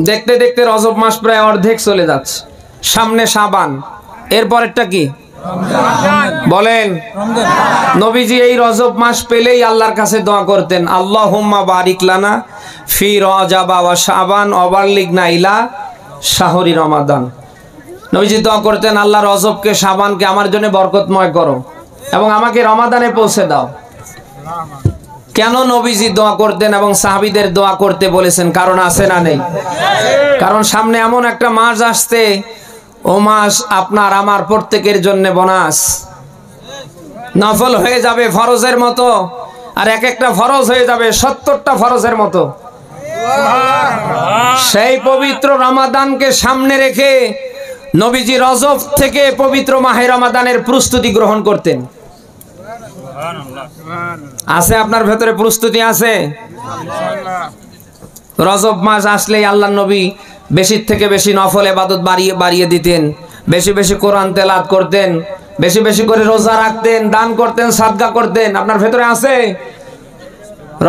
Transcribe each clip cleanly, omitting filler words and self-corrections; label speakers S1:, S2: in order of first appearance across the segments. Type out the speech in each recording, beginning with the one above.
S1: দেখতে দেখতে রজব মাস প্রায় অর্ধেক চলে যাচ্ছে, সামনে শাবান, এরপরেরটা কি বলেন? নবীজি এই রজব মাস পেলেই আল্লাহর কাছে দোয়া করতেন, আল্লাহুম্মা বারিক লানা ফি রজব ওয়া শাবান ওয়া বাল্লিগনা ইলা শাহরি রমাদান। নবীজি দোয়া করতেন, আল্লাহ রজবকে শাবানকে আমার জন্য বরকতময় করো এবং আমাকে রমাদানে পৌঁছে দাও। কেন নবীজি দোয়া করতেন এবং সাহাবীদের দোয়া করতে বলেছেন? কারণ আছে না নেই? কারণ সামনে এমন একটা মাস আসছে, ও মাস আপনার আমার প্রত্যেকের জন্য বোনাস। নফল হয়ে যাবে ফরজের মতো, আর এক একটা ফরজ হয়ে যাবে 70টা ফরজের মতো। সেই পবিত্র রমাদানকে সামনে রেখে নবীজি রজব থেকে পবিত্র মাহে রমাদানের প্রস্তুতি গ্রহণ করতেন। আছে আপনার ভেতরে প্রস্তুতি আছে? রজব মাস আসলেই আল্লাহর নবী বেশি থেকে বেশি নফল ইবাদত বাড়িয়ে দিতেন, বেশি বেশি কোরআন তেলাওয়াত করতেন, বেশি বেশি করে রোজা রাখতেন, দান করতেন, সাদকা করতেন। আপনার ভেতরে আছে?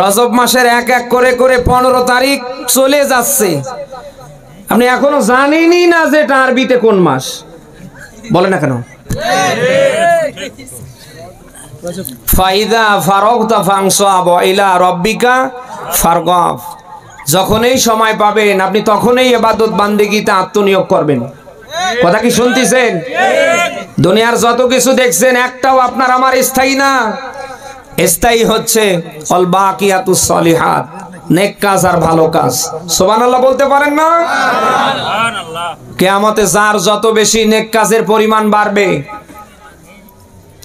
S1: রজব মাসের এক এক করে করে 15 তারিখ চলে যাচ্ছে, আপনি এখনো জানেনই না যে এটা আরবিতে কোন মাস। বলে না কেন? ফাইদা ফারাগতা ফানসাব ইলা রাব্বিকা ফারগাব। যখনই সময় পাবেন আপনি তখনই ইবাদত বান্দেগিতে আত্মনিয়োগ করবেন। কথা কি শুনতেছেন? দুনিয়ার যত কিছু দেখছেন একটাও আপনার আমার স্থায়ী না। স্থায়ী হচ্ছে আল বাকিয়াতুস সলিহাত, নেক কাজ আর ভালো কাজ। সুবহানাল্লাহ বলতে পারেন না? সুবহানাল্লাহ। কিয়ামতে যার যত বেশি নেক কাজের পরিমাণ বাড়বে,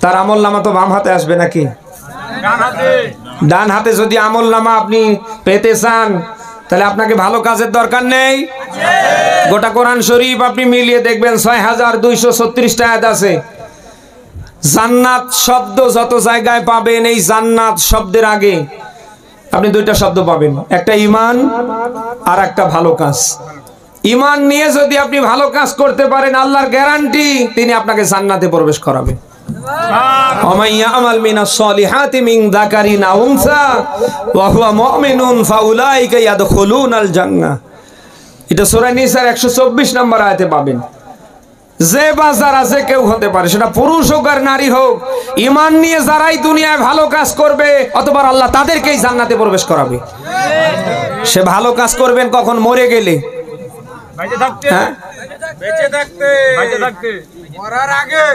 S1: তার আমলনামা তো বাম হাতে আসবে নাকি? ডান হাতে যদি আমলনামা আপনি পেতে চান, তাহলে আপনাকে ভালো কাজের দরকার নেই। গোটা কোরআন শরীফ আপনি মিলিয়ে দেখবেন 6236টা আয়াত আছে। জান্নাত শব্দ যত জায়গায় পাবেন, এই জান্নাত শব্দের আগে আপনি দুইটা শব্দ পাবেন, একটা ঈমান আর একটা ভালো কাজ। ঈমান নিয়ে যদি আপনি ভালো কাজ করতে পারেন, আল্লাহর গ্যারান্টি তিনি আপনাকে জান্নাতে প্রবেশ করাবেন। ওয়া ইয়ামাল মিনাস সলিহাতি মিন যাকারিন আও উনসা ওয়া হুয়া মুমিনুন ফাউলাইকা ইয়াদখুলুনাল জান্নাহ। এটা সূরা নিসার 124 নম্বর আয়াতে পাবেন। যে বা যারা যে কেউ হতে পারে, সেটা পুরুষ হোক আর নারী হোক, ঈমান নিয়ে যারাই দুনিয়ায় ভালো কাজ করবে, অতঃপর আল্লাহ তাদেরকেই জান্নাতে প্রবেশ করাবে। সে ভালো কাজ করবেন কখন? মরে গেলে, বেঁচে থাকতে, বেঁচে থাকতে, মরার আগে।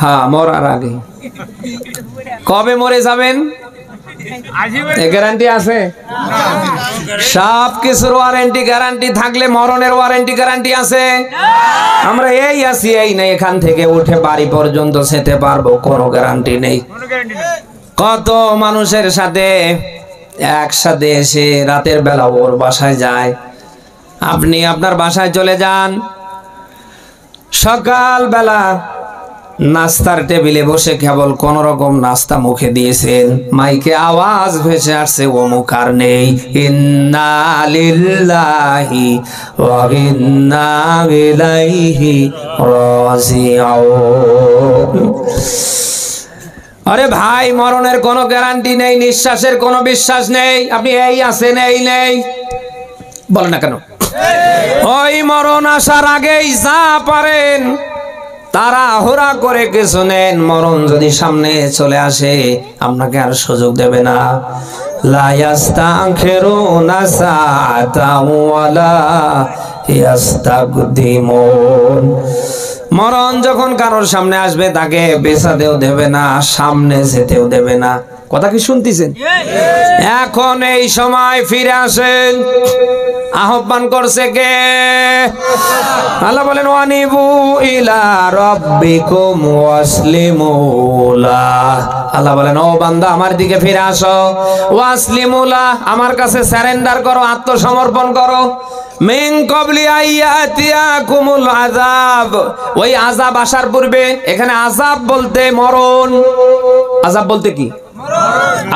S1: হ্যাঁ, মরার আগে। কবে মরে যাবেন গ্যারান্টি আছে? সব কিছুর ওয়ারেন্টি গ্যারান্টি থাকলে মরণের ওয়ারেন্টি গ্যারান্টি আছে? আমরা এই আছি, এই নেই, এখান থেকে উঠে বাড়ি পর্যন্ত যেতে পারবো, কোনো গ্যারান্টি নেই। কত মানুষের সাথে একসাথে এসে রাতের বেলা ওর বাসায় যায়, আপনি আপনার বাসায় চলে যান, সকাল বেলা নাস্তার টেবিলে বসে কেবল কোন রকম নাস্তা মুখে দিয়েছেন, মাইকে আওয়াজ ভেসে আসছে অমুক আর নেই, ইন্না লিল্লাহি ওয়া ইন্না ইলাইহি রাজিউন। আরে ভাই, মরণের কোনো গ্যারান্টি নেই, নিঃশ্বাসের কোনো বিশ্বাস নেই। আপনি এই আছেন, এই নেই, বলেন না কেন? ওই মরণ আসার আগেই যা পারেন তাড়াহুড়া করে কিছু নেন। মরণ যদি সামনে চলে আসে, আপনাকে আর সুযোগ দেবে না। লা ইয়াস্তাখিরুনা সাআতাও ওয়ালা ইয়াস্তাকদিমুন। মরণ যখন কারোর সামনে আসবে, তাকে পেছাতেও দেবে না, সামনে যেতেও দেবে না। কথা কি শুনতেছেন? এখন এই সময় ফিরে আসেন। আহ্বান করছে কে? আল্লাহ বলেন, ওয়ানিবু ইলা রাব্বিকুম ওয়াসলিমু লাহ। আল্লাহ বলেন, ও বান্দা, আমার দিকে ফিরে আসো। ওয়াসলিমু লাহ, আমার কাছে সারেন্ডার করো, আত্মসমর্পণ করো। মিন ক্বাবলি আইয়াতিয়াকুমুল আযাব, ওই আযাব আসার পূর্বে। এখানে আযাব বলতে মরণ। আযাব বলতে কি?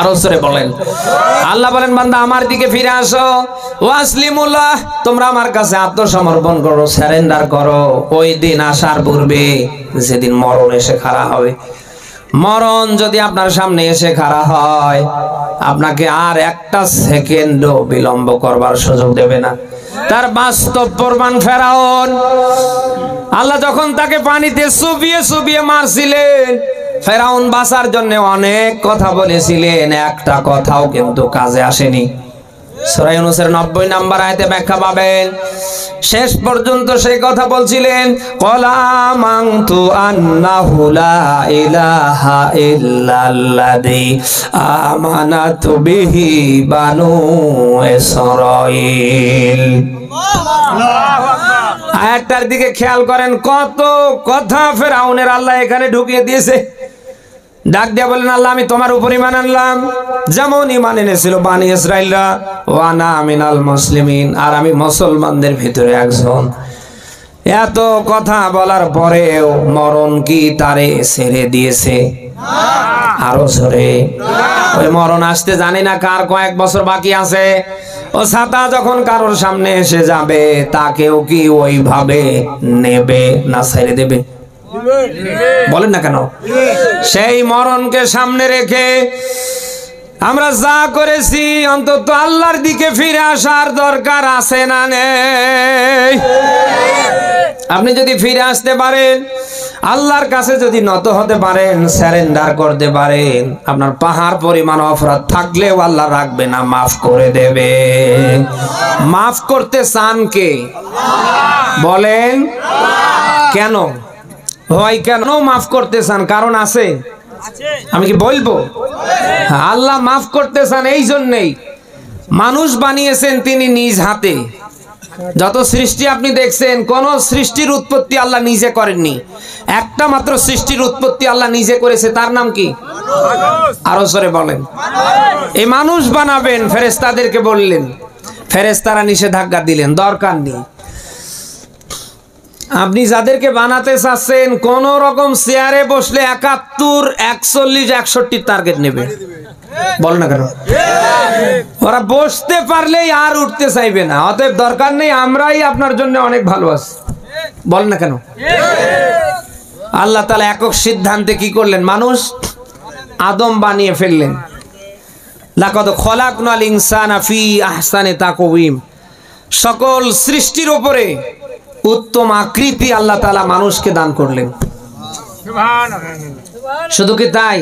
S1: আরো জোরে বলেন। আল্লাহ বলেন, বান্দা আমার দিকে ফিরে আসো। ওয়াসলিমুল্লাহ, তোমরা আমার কাছে আত্মসমর্পণ করো, সারেন্ডার করো। ওই দিন আসার পূর্বে, যেদিন মরণ এসে খাড়া হবে। মরণ যদি আপনার সামনে এসে খাড়া হয়, আপনাকে আর একটা সেকেন্ডও বিলম্ব করবার সুযোগ দেবে না। তার বাস্তব প্রমাণ ফেরাউন। আল্লাহ যখন তাকে পানিতে চুবিয়ে চুবিয়ে মারছিলেন, ফেরাউন বাঁচার জন্য অনেক কথা বলেছিলেন, একটা কথাও কিন্তু কাজে আসেনি। সূরা ইউনূসের ৯০ নম্বর আয়াতে ব্যাখ্যা পাবেন। শেষ পর্যন্ত সেই কথা বলছিলেন, ক্বালা আমানতু আন্নাহু লা ইলাহা ইল্লাল্লাযী আমানাত বিহি বানু ইসরাঈল। আয়াতটার দিকে খেয়াল করেন, কত কথা ফেরাউনের আল্লাহ এখানে ঢুকিয়ে দিয়েছে। ডাক দিয়া বলেন, আল্লাহ আমি তোমার উপর ঈমান আনলাম যেমন ঈমান এনেছিল বানি ইসরাঈলরা, ওয়া আনা মিনাল মুসলিমিন, আর আমি মুসলমানদের ভিতরে একজন। এত কথা বলার পরেও মরণ কি তারে ছেড়ে দিয়েছে? আরো জোরে। ওই মরণ আসতে জানি না কার কয়েক বছর বাকি আছে। ও ছাতা যখন কারোর সামনে এসে যাবে, তাকেও কি ওইভাবে নেবে না ছেড়ে দেবে? বলেন না কেন? সেই মরণকে সামনে রেখে আমরা যা করেছি, অন্তত আল্লাহর দিকে ফিরে আসার দরকার আছে না নেই? আপনি যদি ফিরে আসতে পারেন, আল্লাহর কাছে যদি নত হতে পারেন, সারেন্ডার করতে পারেন, আপনার পাহাড় পরিমাণ অপরাধ থাকলেও আল্লাহ রাখবে না, মাফ করে দেবে। মাফ করতে চান কে? বলেন কেন হয়? কেন মাফ করতে চান? কারণ আছে, আমি কি বলবো? আল্লাহ মাফ করতে চান এই জন্যেই, মানুষ বানিয়েছেন তিনি নিজ হাতে। যত সৃষ্টি আপনি দেখছেন, কোন সৃষ্টির উৎপত্তি আল্লাহ নিজে করেননি। একটা মাত্র সৃষ্টির উৎপত্তি আল্লাহ নিজে করেছে, তার নাম কি? আরো জোরে বলেন। এই মানুষ বানাবেন, ফেরেশতাদেরকে বললেন, ফেরেশতারা নিষেধাজ্ঞা দিলেন, দরকার নেই। আপনি যাদেরকে বানাতে চাচ্ছেন, কোন রকম চেয়ারে বসলে ৭১, ৪১, ৬১ টার্গেট নেবে। বল না কেন? ওরা বসতে পারলেই আর উঠতে চাইবে না। অতএব দরকার নেই, আমরাই আপনার জন্য অনেক ভালো আছি। বল না কেন? আল্লাহ তাআলা একক সিদ্ধান্তে কি করলেন? মানুষ আদম বানিয়ে ফেললেন। লাকাদ খলাকনাল ইনসানা ফি আহসানি তাকওয়িম। সকল সৃষ্টির উপরে উত্তম আকৃতি আল্লাহ তাআলা মানুষকে দান করলেন। শুধু কি তাই?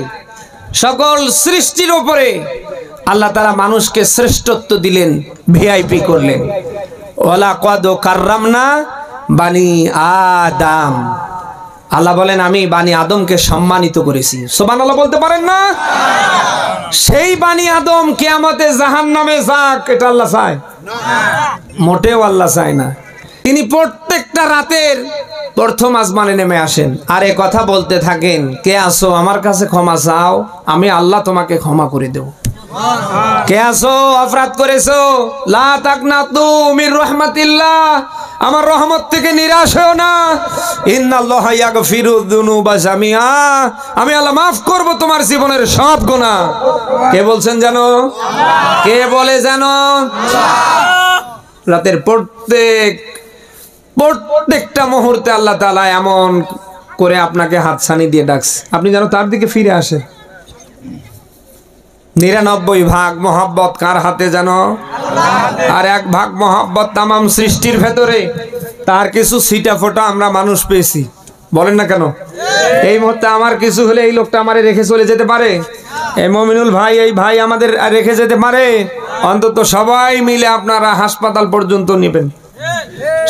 S1: সকল সৃষ্টির উপরে আল্লাহ তাআলা মানুষকে শ্রেষ্ঠত্ব দিলেন, ভিআইপি করলেন। ওয়ালাকাদ কাররামনা বানি আদম। আল্লাহ বলেন, আমি বানি আদমকে সম্মানিত করেছি। সুবহানাল্লাহ বলতে পারেন না? সেই বানি আদম কিয়ামতে জাহান্নামে যাক, এটা আল্লাহ চায় না? মোটেও আল্লাহ চায় না। তিনি প্রত্যেকটা রাতের প্রথম আসমানে নেমে আসেন, আর এ কথা বলতে থাকেন, কে আসো আমার কাছে ক্ষমা চাও, আমি আল্লাহ তোমাকে ক্ষমা করে দেব। কে আসো অপরাধ করেছো, লা তাকনাতু মির রাহমাতিল্লাহ, আমার রহমত থেকে নিরাশ হও না, ইন্নাল্লাহা ইয়াগফিরুয যুনুবা জামিআ, আমি আল্লাহ মাফ করব তোমার জীবনের সব গুনাহ। কে বলছেন জানো? কে বলে জানো? রাতের প্রত্যেকটা মুহূর্তে আল্লাহ তাআলা এমন করে আপনাকে হাতছানি দিয়ে ডাকছে, আপনি যেন তার দিকে ফিরে আসেন। ৯৯ ভাগ মোহাব্বত কার হাতে জানো? আর ১ ভাগ মোহাব্বত তামাম সৃষ্টির ভেতরে। তার কিছু ছিটা ফোটা আমরা মানুষ পেয়েছি। বলেন না কেন? এই মুহূর্তে আমার কিছু হলে এই লোকটা আমারে রেখে চলে যেতে পারে? এই মমিনুল ভাই, এই ভাই আমাদের রেখে যেতে পারে? অন্তত সবাই মিলে আপনারা হাসপাতাল পর্যন্ত নেবেন।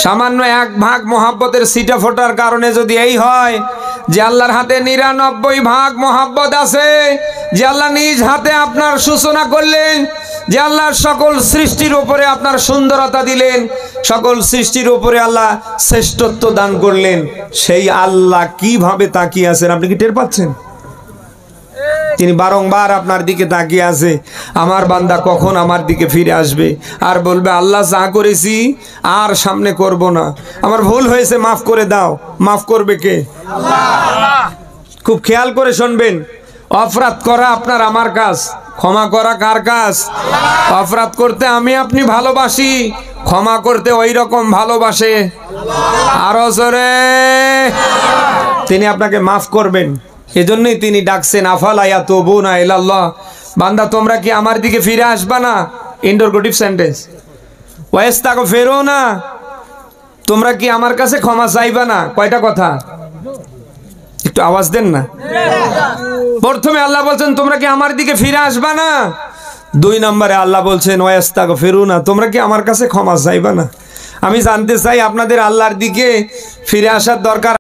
S1: সামান্য ১ ভাগ মোহাব্বতের ছিটা ফোটার কারণে যদি এই হয় যে আল্লাহর হাতে ৯৯ ভাগ মোহাব্বত আছে, যে আল্লাহ নিজ হাতে আপনার সূচনা করলেন, যে আল্লাহর সকল সৃষ্টির উপরে আপনার সুন্দরতা দিলেন, সকল সৃষ্টির উপরে আল্লাহ শ্রেষ্ঠত্ব দান করলেন, সেই আল্লাহ কিভাবে তাকিয়ে আছেন আপনি কি টের পাচ্ছেন? তিনি বারংবার আপনার দিকে তাকিয়ে আছে, আমার বান্দা কখন আমার দিকে ফিরে আসবে আর বলবে, আল্লাহ যা করেছি আর সামনে করব না, আমার ভুল হয়েছে, মাফ করে দাও। মাফ করবে কে? আল্লাহ। খুব খেয়াল করে শুনবেন, অপরাধ করা আপনার আমার কাজ, ক্ষমা করা কার কাজ? অপরাধ করতে আমি আপনি ভালোবাসি, ক্ষমা করতে ওই রকম ভালোবাসে আরো জোরে। তিনি আপনাকে মাফ করবেন, এজন্যই তিনি ডাকছেন, আফালা ইয়াতুবুনা ইলাল্লাহ, বান্দা তোমরা কি আমার দিকে ফিরে আসবা না? Interrogative sentence. ওয়াস্তাগফিরুনা, তোমরা কি আমার কাছে ক্ষমা চাইবা না? কয়টা কথা, একটু আওয়াজ দেন না। প্রথমে আল্লাহ বলছেন তোমরা কি আমার দিকে ফিরে আসবা না, 2 নম্বরে আল্লাহ বলছেন ওয়াস্তাগফিরুনা, তোমরা কি আমার কাছে ক্ষমা চাইবা না। আমি জানতে চাই আপনাদের আল্লাহর দিকে ফিরে আসার দরকার